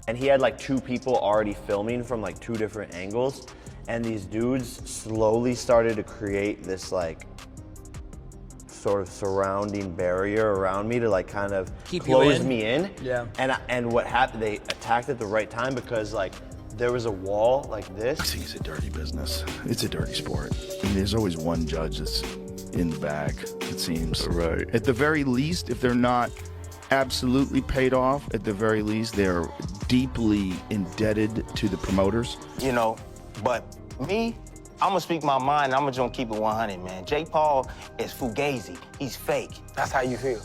and he had like 2 people already filming from like 2 different angles, and these dudes slowly started to create this like sort of surrounding barrier around me to like kind of close me in. Yeah. And what happened, they attacked at the right time because like there was a wall like this. Boxing is a dirty business. It's a dirty sport. And there's always one judge that's in the bag, it seems. Right. At the very least, if they're not absolutely paid off, at the very least, they're deeply indebted to the promoters. You know, but me, I'm gonna speak my mind. I'm just gonna keep it 100, man. Jake Paul is fugazi. He's fake. That's how you feel.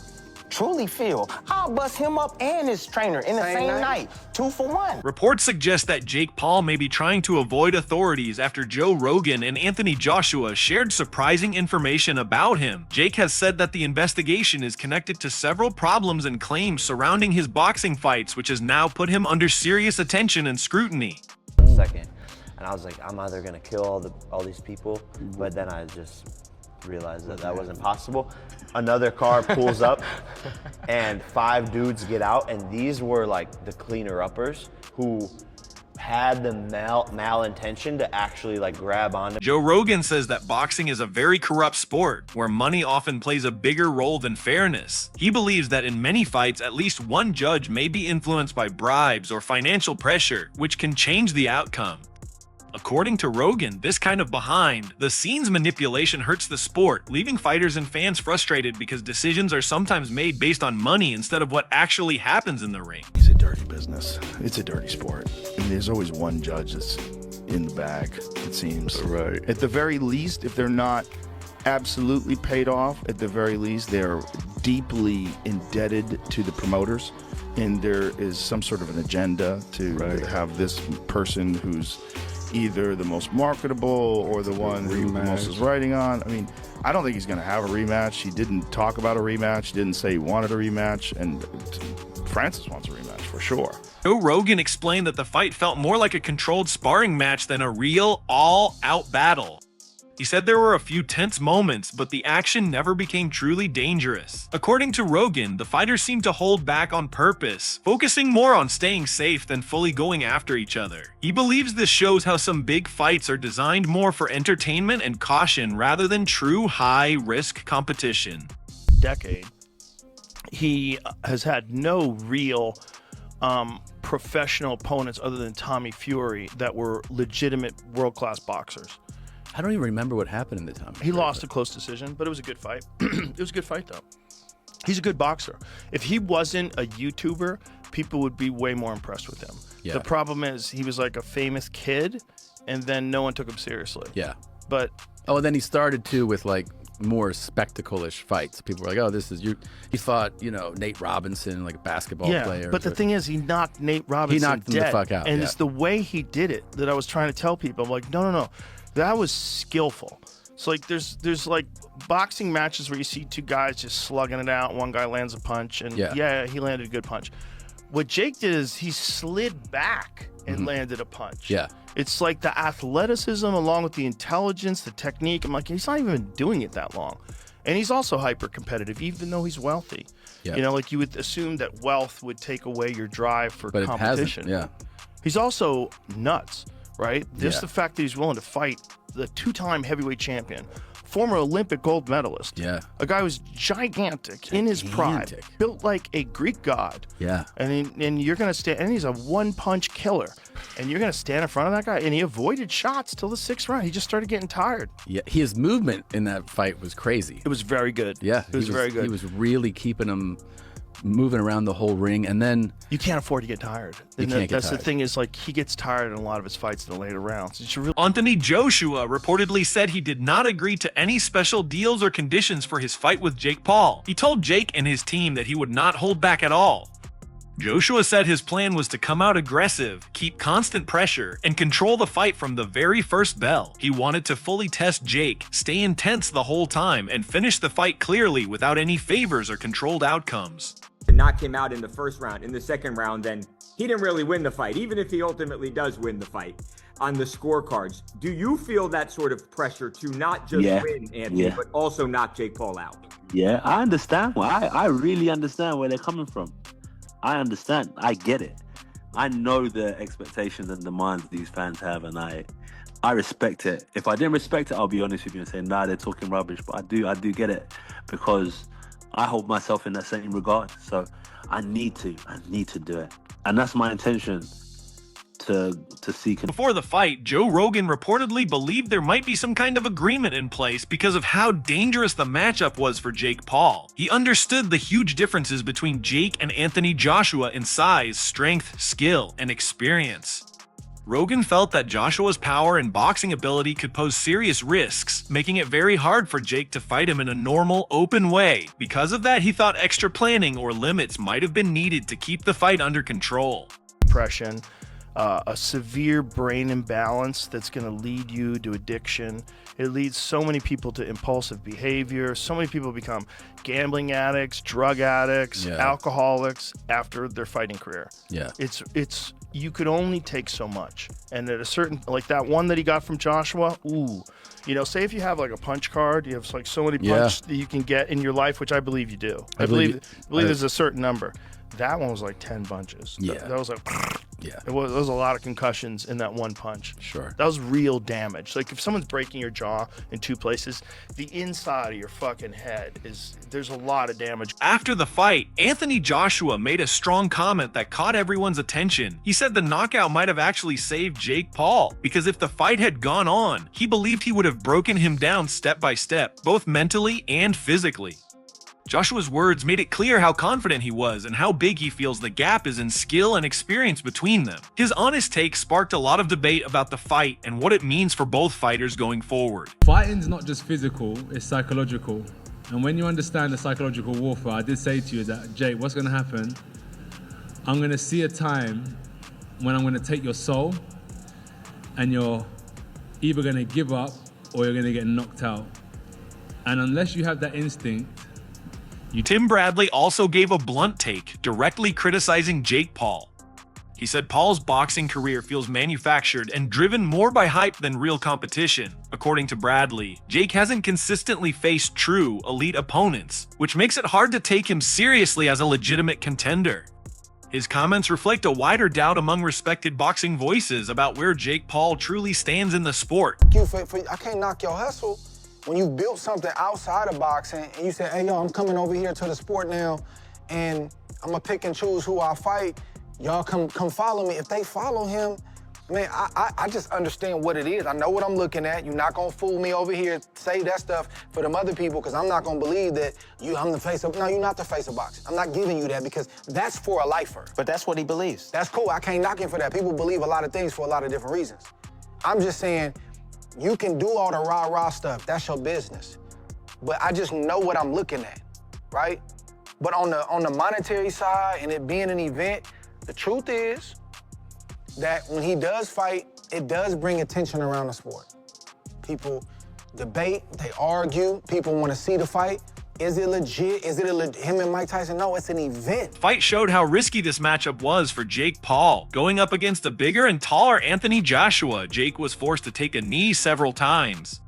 Truly feel. I'll bust him up and his trainer in the same night. 2 for 1. Reports suggest that Jake Paul may be trying to avoid authorities after Joe Rogan and Anthony Joshua shared surprising information about him. Jake has said that the investigation is connected to several problems and claims surrounding his boxing fights, which has now put him under serious attention and scrutiny. Second, and I was like, I'm either gonna kill all these people, but then I just realized that wasn't possible. Another car pulls up and 5 dudes get out, and these were like the cleaner-uppers who had the malintention to actually like grab onto. Joe Rogan says that boxing is a very corrupt sport where money often plays a bigger role than fairness. He believes that in many fights, at least one judge may be influenced by bribes or financial pressure, which can change the outcome. According to Rogan, this kind of behind-the-scenes manipulation hurts the sport, leaving fighters and fans frustrated because decisions are sometimes made based on money instead of what actually happens in the ring. It's a dirty business. It's a dirty sport. And there's always one judge that's in the bag, it seems. Right. At the very least, if they're not absolutely paid off, at the very least, they're deeply indebted to the promoters. And there is some sort of an agenda to have this person who's either the most marketable or the one who the most is riding on. I mean, I don't think he's going to have a rematch. He didn't talk about a rematch, didn't say he wanted a rematch, and Francis wants a rematch for sure. Joe Rogan explained that the fight felt more like a controlled sparring match than a real, all-out battle. He said there were a few tense moments, but the action never became truly dangerous. According to Rogan, the fighters seemed to hold back on purpose, focusing more on staying safe than fully going after each other. He believes this shows how some big fights are designed more for entertainment and caution rather than true high-risk competition. Decade, he has had no real professional opponents other than Tommy Fury that were legitimate world-class boxers. I don't even remember what happened in the time. He lost a close decision, but it was a good fight. It was a good fight, though. He's a good boxer. If he wasn't a YouTuber, people would be way more impressed with him. Yeah. The problem is he was like a famous kid, and then no one took him seriously. Yeah. But oh, and then he started too with like more spectacle-ish fights. People were like, "Oh, this is you." He fought, you know, Nate Robinson, like a basketball player. But the thing is, he knocked Nate Robinson He knocked him dead, the fuck out. and it's the way he did it that I was trying to tell people. I'm like, no. That was skillful. So like there's like boxing matches where you see 2 guys just slugging it out, one guy lands a punch, and yeah, he landed a good punch. What Jake did is he slid back and landed a punch. Yeah. It's like the athleticism along with the intelligence, the technique. I'm like, he's not even doing it that long. And he's also hyper competitive, even though he's wealthy. Yeah. You know, like you would assume that wealth would take away your drive for But competition. it hasn't, yeah. He's also nuts. Right? Just Yeah. the fact that he's willing to fight the 2-time heavyweight champion, former Olympic gold medalist. Yeah. A guy who's gigantic in his prime, built like a Greek god. Yeah. And you're going to stand, and he's a 1-punch killer. And you're going to stand in front of that guy, and he avoided shots till the 6th round. He just started getting tired. Yeah, his movement in that fight was crazy. It was very good. Yeah. It was very good. He was really keeping him moving around the whole ring, and then you can't afford to get tired. That's the thing is, like, he gets tired in a lot of his fights in the later rounds. Anthony Joshua reportedly said he did not agree to any special deals or conditions for his fight with Jake Paul. He told Jake and his team that he would not hold back at all. Joshua said his plan was to come out aggressive, keep constant pressure, and control the fight from the very first bell. He wanted to fully test Jake, stay intense the whole time, and finish the fight clearly without any favors or controlled outcomes. To knock him out in the first round, in the second round, then he didn't really win the fight, even if he ultimately does win the fight on the scorecards. Do you feel that sort of pressure to not just win, Anthony, but also knock Jake Paul out? Yeah, I understand. I really understand where they're coming from. I understand. I get it. I know the expectations and demands these fans have, and I respect it. If I didn't respect it, I'll be honest with you and say, nah, they're talking rubbish. But I do get it, because I hold myself in that same regard. So I need to do it. And that's my intention, to seek. Before the fight, Joe Rogan reportedly believed there might be some kind of agreement in place because of how dangerous the matchup was for Jake Paul. He understood the huge differences between Jake and Anthony Joshua in size, strength, skill, and experience. Rogan felt that Joshua's power and boxing ability could pose serious risks, making it very hard for Jake to fight him in a normal, open way. Because of that, he thought extra planning or limits might have been needed to keep the fight under control. Depression, a severe brain imbalance that's going to lead you to addiction. It leads so many people to impulsive behavior. So many people become gambling addicts, drug addicts, alcoholics after their fighting career. Yeah. It's you could only take so much. And at a certain, like that one that he got from Joshua, ooh, you know, say if you have like a punch card, you have like so many punches that you can get in your life, which I believe you do. I believe there's a certain number. That one was like 10 punches. Yeah. That was like, there was a lot of concussions in that one punch. Sure. That was real damage. Like if someone's breaking your jaw in two places, the inside of your fucking head there's a lot of damage. After the fight, Anthony Joshua made a strong comment that caught everyone's attention. He said the knockout might have actually saved Jake Paul, because if the fight had gone on, he believed he would have broken him down step by step, both mentally and physically. Joshua's words made it clear how confident he was and how big he feels the gap is in skill and experience between them. His honest take sparked a lot of debate about the fight and what it means for both fighters going forward. Fighting's not just physical, it's psychological. And when you understand the psychological warfare, I did say to you that, Jake, what's going to happen? I'm going to see a time when I'm going to take your soul and you're either going to give up or you're going to get knocked out. And unless you have that instinct, Tim Bradley also gave a blunt take, directly criticizing Jake Paul. He said Paul's boxing career feels manufactured and driven more by hype than real competition. According to Bradley, Jake hasn't consistently faced true, elite opponents, which makes it hard to take him seriously as a legitimate contender. His comments reflect a wider doubt among respected boxing voices about where Jake Paul truly stands in the sport. I can't knock your hustle. When you built something outside of boxing and you say, hey, yo, I'm coming over here to the sport now and I'm gonna pick and choose who I fight, y'all come follow me. If they follow him, man, I just understand what it is. I know what I'm looking at. You're not gonna fool me over here, say that stuff for them other people, because I'm not gonna believe that I'm the face of, no, you're not the face of boxing. I'm not giving you that because that's for a lifer. But that's what he believes. That's cool, I can't knock him for that. People believe a lot of things for a lot of different reasons. I'm just saying, you can do all the rah-rah stuff, that's your business. But I just know what I'm looking at, right? But on the monetary side and it being an event, the truth is that when he does fight, it does bring attention around the sport. People debate, they argue, people want to see the fight. Is it legit? Is it him and Mike Tyson? No, it's an event. Fight showed how risky this matchup was for Jake Paul. Going up against a bigger and taller Anthony Joshua, Jake was forced to take a knee several times.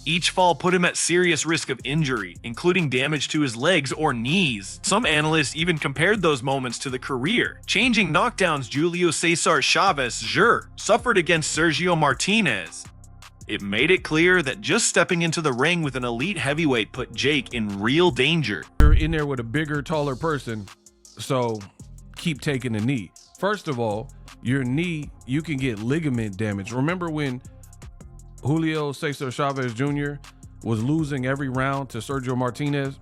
Each fall put him at serious risk of injury, including damage to his legs or knees. Some analysts even compared those moments to the career-changing knockdowns Julio Cesar Chavez Jr. suffered against Sergio Martinez. It made it clear that just stepping into the ring with an elite heavyweight put Jake in real danger. You're in there with a bigger, taller person, so keep taking the knee. First of all, your knee, you can get ligament damage. Remember when Julio Cesar Chavez Jr. was losing every round to Sergio Martinez,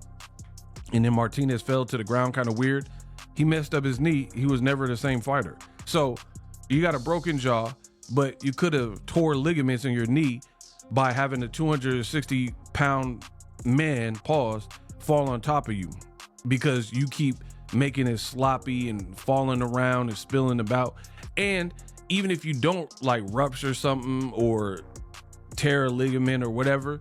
and then Martinez fell to the ground kind of weird? He messed up his knee. He was never the same fighter. So you got a broken jaw, but you could have tore ligaments in your knee by having a 260-pound man, fall on top of you because you keep making it sloppy and falling around and spilling about. And even if you don't like rupture something or tear a ligament or whatever,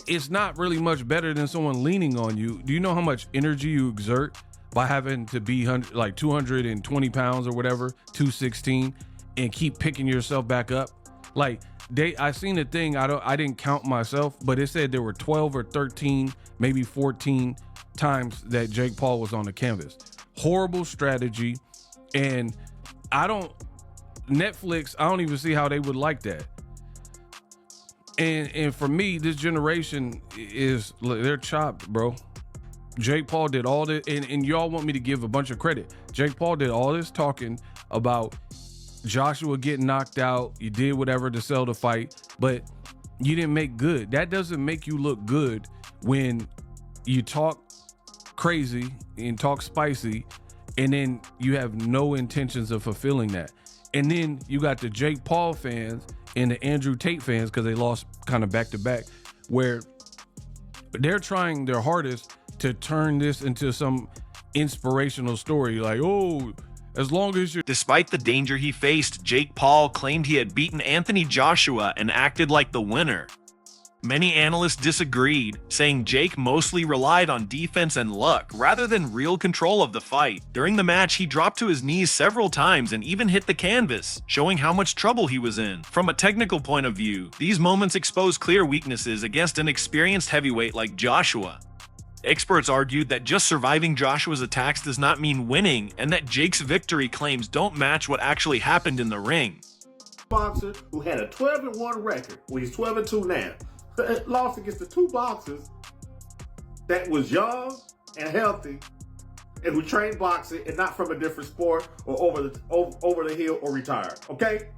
it's not really much better than someone leaning on you. Do you know how much energy you exert by having to be like 220 pounds or whatever, 216, and keep picking yourself back up? Like I seen a thing, I didn't count myself, but it said there were 12 or 13, maybe 14 times that Jake Paul was on the canvas. Horrible strategy. And Netflix, I don't even see how they would like that. And for me, this generation they're chopped, bro. Jake Paul did all this, and y'all want me to give a bunch of credit. Jake Paul did all this talking about Joshua getting knocked out. You did whatever to sell the fight, but you didn't make good. That doesn't make you look good when you talk crazy and talk spicy, and then you have no intentions of fulfilling that. And then you got the Jake Paul fans and the Andrew Tate fans, because they lost kind of back to back, where they're trying their hardest to turn this into some inspirational story. Like, oh, as long as you're... Despite the danger he faced, Jake Paul claimed he had beaten Anthony Joshua and acted like the winner. Many analysts disagreed, saying Jake mostly relied on defense and luck rather than real control of the fight. During the match, he dropped to his knees several times and even hit the canvas, showing how much trouble he was in. From a technical point of view, these moments expose clear weaknesses against an experienced heavyweight like Joshua. Experts argued that just surviving Joshua's attacks does not mean winning, and that Jake's victory claims don't match what actually happened in the ring. Boxer who had a 12-1 record, well, he's 12-2 now. Lost against the two boxers that was young and healthy and who trained boxing and not from a different sport or over the hill or retired. Okay?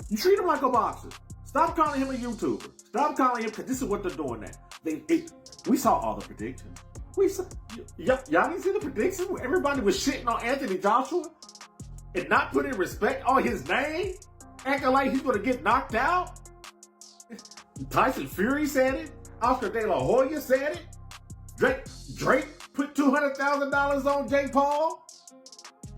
You treat him like a boxer. Stop calling him a YouTuber. Stop calling him, because this is what they're doing now. We saw all the predictions. Y'all didn't see the predictions where everybody was shitting on Anthony Joshua and not putting respect on his name, acting like he's going to get knocked out. Tyson Fury said it. Oscar De La Hoya said it. Drake put $200,000 on Jake Paul.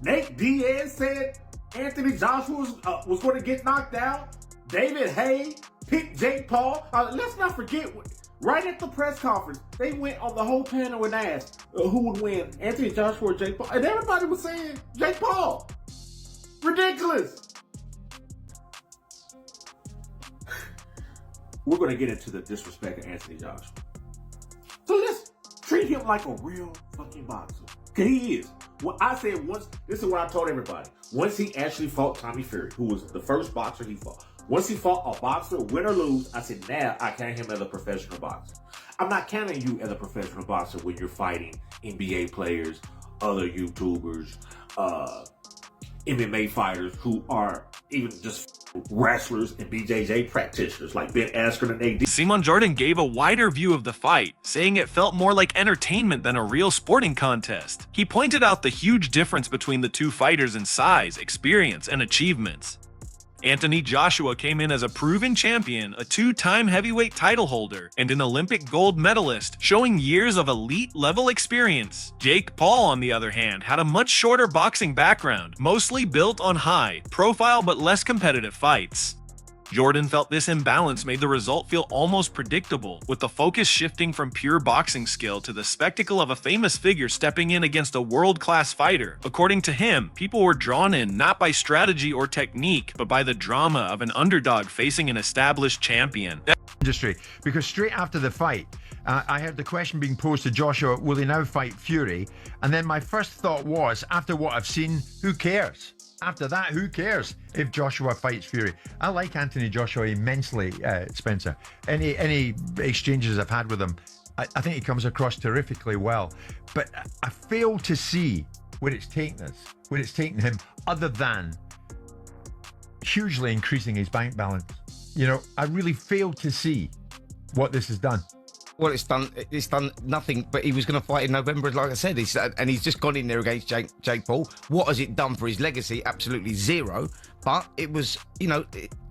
Nate Diaz said Anthony Joshua was going to get knocked out. David Hay picked Jake Paul. Let's not forget, right at the press conference, they went on the whole panel and asked who would win, Anthony Joshua or Jake Paul. And everybody was saying Jake Paul. Ridiculous. We're going to get into the disrespect of Anthony Joshua. So let's treat him like a real fucking boxer. Because he is. What I said once, this is what I told everybody. Once he actually fought Tommy Fury, who was the first boxer he fought. Once he fought a boxer, win or lose, I said, now I count him as a professional boxer. I'm not counting you as a professional boxer when you're fighting NBA players, other YouTubers, MMA fighters who are even just wrestlers and BJJ practitioners like Ben Askren and AD. Simon Jordan gave a wider view of the fight, saying it felt more like entertainment than a real sporting contest. He pointed out the huge difference between the two fighters in size, experience, and achievements. Anthony Joshua came in as a proven champion, a two-time heavyweight title holder, and an Olympic gold medalist, showing years of elite-level experience. Jake Paul, on the other hand, had a much shorter boxing background, mostly built on high-profile but less competitive fights. Jordan felt this imbalance made the result feel almost predictable, with the focus shifting from pure boxing skill to the spectacle of a famous figure stepping in against a world-class fighter. According to him, people were drawn in not by strategy or technique, but by the drama of an underdog facing an established champion. Industry, because straight after the fight, I heard the question being posed to Joshua, will he now fight Fury? And then my first thought was, after what I've seen, who cares? After that, who cares if Joshua fights Fury? I like Anthony Joshua immensely, Spencer. Any exchanges I've had with him, I think he comes across terrifically well. But I fail to see where it's taken us, where it's taken him, other than hugely increasing his bank balance. You know, I really fail to see what this has done. Well, it's done nothing, but he was going to fight in November, like I said, and he's just gone in there against Jake Paul. What has it done for his legacy? Absolutely zero. But it was, you know,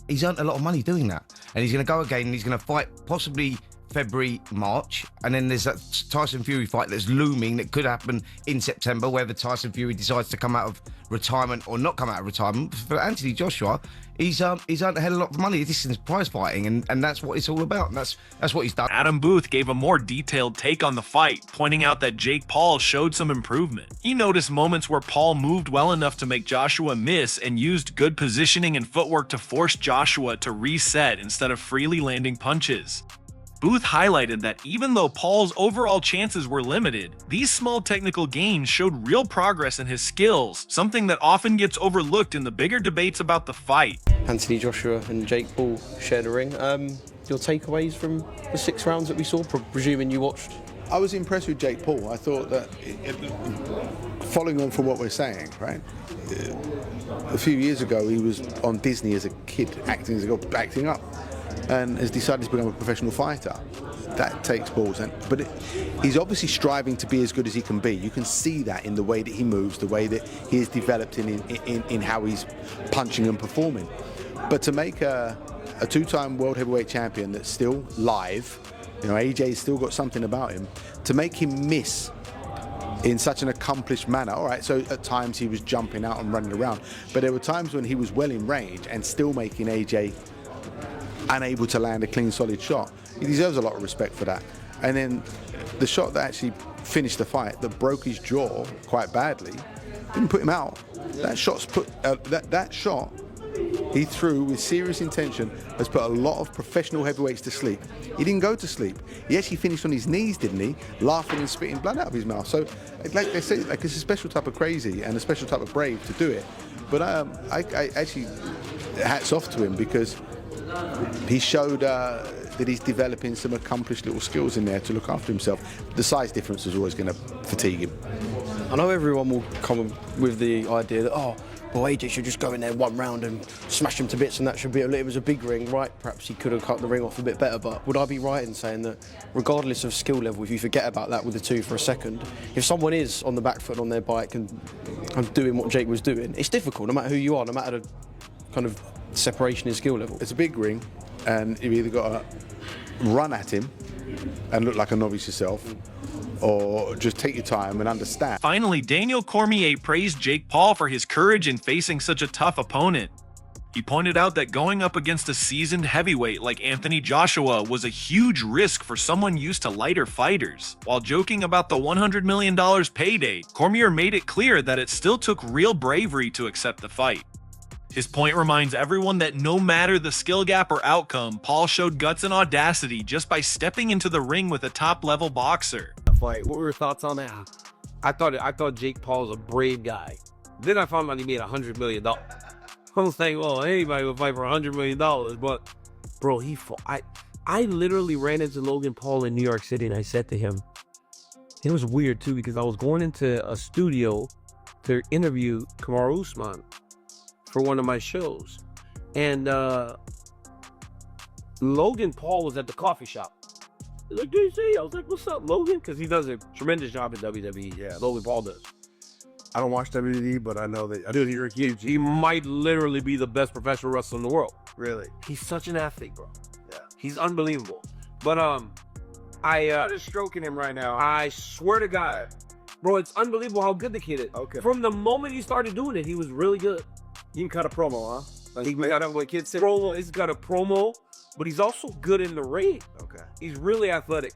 he's earned a lot of money doing that. And he's going to go again, and he's going to fight possibly February, March, and then there's that Tyson Fury fight that's looming that could happen in September, whether Tyson Fury decides to come out of retirement or not come out of retirement. For Anthony Joshua, he's earned a hell of a lot of money. This is prize fighting, and that's what it's all about. And that's what he's done. Adam Booth gave a more detailed take on the fight, pointing out that Jake Paul showed some improvement. He noticed moments where Paul moved well enough to make Joshua miss and used good positioning and footwork to force Joshua to reset instead of freely landing punches. Booth highlighted that even though Paul's overall chances were limited, these small technical gains showed real progress in his skills, something that often gets overlooked in the bigger debates about the fight. Anthony Joshua and Jake Paul shared a ring. Your takeaways from the 6 rounds that we saw, presuming you watched? I was impressed with Jake Paul. I thought that, following on from what we're saying, right? A few years ago, he was on Disney as a kid, acting up, and has decided to become a professional fighter. That takes balls, but he's obviously striving to be as good as he can be. You can see that in the way that he moves, the way that he is developed in how he's punching and performing. But to make a 2-time world heavyweight champion that's still live, you know, AJ's still got something about him, to make him miss in such an accomplished manner. All right, so at times he was jumping out and running around, but there were times when he was well in range and still making AJ unable to land a clean, solid shot. He deserves a lot of respect for that. And then the shot that actually finished the fight, that broke his jaw quite badly, didn't put him out. That shot's put that shot he threw with serious intention has put a lot of professional heavyweights to sleep. He didn't go to sleep. He actually finished on his knees, didn't he? Laughing and spitting blood out of his mouth. So, like they say, like it's a special type of crazy and a special type of brave to do it. But I actually hats off to him, because he showed that he's developing some accomplished little skills in there to look after himself. The size difference is always going to fatigue him. I know everyone will come with the idea that, oh, well, AJ should just go in there 1 round and smash him to bits, and that should be it was a big ring, right? Perhaps he could have cut the ring off a bit better, but would I be right in saying that regardless of skill level, if you forget about that with the 2 for a second, if someone is on the back foot on their bike and doing what Jake was doing, it's difficult no matter who you are, no matter the kind of separation in skill level. It's a big ring, and you've either got to run at him and look like a novice yourself, or just take your time and understand. Finally, Daniel Cormier praised Jake Paul for his courage in facing such a tough opponent. He pointed out that going up against a seasoned heavyweight like Anthony Joshua was a huge risk for someone used to lighter fighters. While joking about the $100 million payday, Cormier made it clear that it still took real bravery to accept the fight. His point reminds everyone that no matter the skill gap or outcome, Paul showed guts and audacity just by stepping into the ring with a top-level boxer. Fight. What were your thoughts on that? I thought Jake Paul's a brave guy. Then I found out he made $100 million. I'm saying, well, anybody would fight for $100 million, but bro, he fought. I literally ran into Logan Paul in New York City, and I said to him, it was weird too, because I was going into a studio to interview Kamaru Usman for one of my shows, and Logan Paul was at the coffee shop. He's like, DC. I was like, what's up, Logan? Because he does a tremendous job in WWE. Yeah, Logan Paul does. I don't watch WWE, but I know that I do hear he might literally be the best professional wrestler in the world. Really? He's such an athlete, bro. Yeah. He's unbelievable. But I just stroking him right now. I swear to God, bro, it's unbelievable how good the kid is. Okay. From the moment he started doing it, he was really good. He can cut a promo, huh? Like, he got what kids say. Promo. He's got a promo, but he's also good in the ring. Okay. He's really athletic.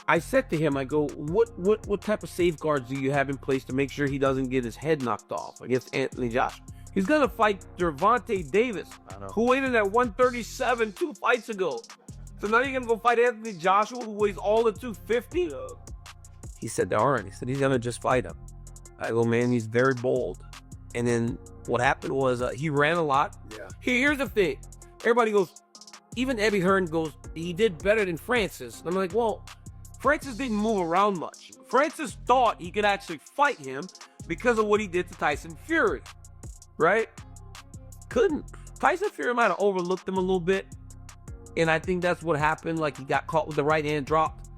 I said to him, I go, what type of safeguards do you have in place to make sure he doesn't get his head knocked off against Anthony Joshua? He's gonna fight Gervonta Davis, who weighed in at 137 2 fights ago. So now you're gonna go fight Anthony Joshua, who weighs all of 250? He said, all right. He said, he's gonna just fight him. I go, man, he's very bold. And then what happened was he ran a lot. Yeah. Here's the thing. Everybody goes, even Eddie Hearn goes, he did better than Francis. And I'm like, well, Francis didn't move around much. Francis thought he could actually fight him because of what he did to Tyson Fury, right? Couldn't. Tyson Fury might have overlooked him a little bit, and I think that's what happened. Like, he got caught with the right hand dropped.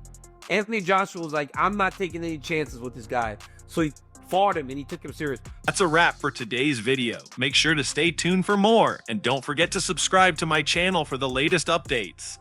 Anthony Joshua was like, I'm not taking any chances with this guy. So he fought him, and he took him serious. That's a wrap for today's video. Make sure to stay tuned for more, and don't forget to subscribe to my channel for the latest updates.